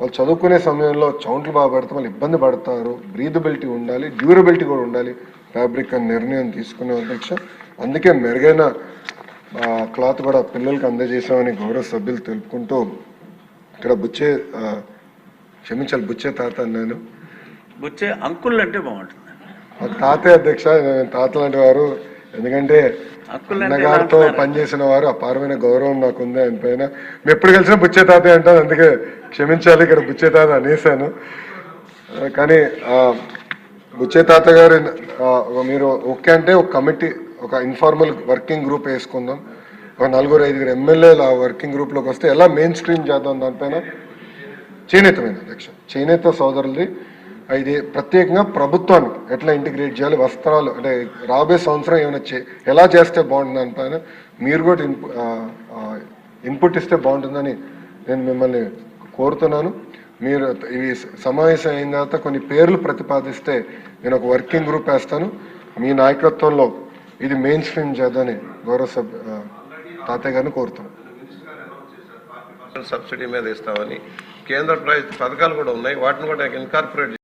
వాళ్ళు చదువుకునే సమయంలో చౌంట్లు బాగా పడితే వాళ్ళు ఇబ్బంది పడతారు, బ్రీదబిలిటీ ఉండాలి, డ్యూరబిలిటీ కూడా ఉండాలి ఫ్యాబ్రిక్ అని నిర్ణయం తీసుకునే అధ్యక్ష. అందుకే మెరుగైన క్లాత్ కూడా పిల్లలకి అందజేసామని గౌరవ సభ్యులు తెలుపుకుంటూ, ఇక్కడ బుచ్చే తాత అన్నాను, బుచ్చే అంకుల్ అంటే బాగుంటుంది. తాతే అధ్యక్ష, తాత లాంటి వారు, ఎందుకంటే అన్నగారితో పనిచేసిన వారు, అపారమైన గౌరవం నాకుంది ఆయన పైన. మేము ఎప్పుడు కలిసినా బుచ్చే తాతే అంటాను, అందుకే క్షమించాలి, ఇక్కడ బుచ్చే తాత అనేసాను. కానీ బుచ్చే తాత గారు మీరు ఓకే అంటే ఒక కమిటీ, ఒక ఇన్ఫార్మల్ వర్కింగ్ గ్రూప్ వేసుకుందాం, ఒక 4-5 ఎమ్మెల్యేలు ఆ వర్కింగ్ గ్రూప్లోకి వస్తే ఎలా మెయిన్ స్ట్రీమ్ చేద్దాం దానిపైన. చేనేతమైన అధ్యక్ష, చేనేత సోదరులది ఇది ప్రత్యేకంగా ప్రభుత్వానికి ఎట్లా ఇంటిగ్రేట్ చేయాలి, వస్త్రాలు అంటే రాబోయే సంవత్సరం ఏమైనా ఎలా చేస్తే బాగుంటుంది దానిపైన మీరు కూడా ఇన్పుట్ ఇస్తే బాగుంటుందని నేను మిమ్మల్ని కోరుతున్నాను. మీరు ఇవి సమావేశం అయిన తర్వాత కొన్ని పేర్లు ప్రతిపాదిస్తే నేను ఒక వర్కింగ్ గ్రూప్ వేస్తాను, మీ నాయకత్వంలో ఇది మెయిన్ స్ట్రీమ్ చేద్దని గౌరవ తాతయ్య గారిని కోరుతున్నాను. సబ్సిడీ మీద ఇస్తామని కేంద్ర పథకాలు కూడా ఉన్నాయి, వాటిని కూడా ఇన్కార్పొరేట్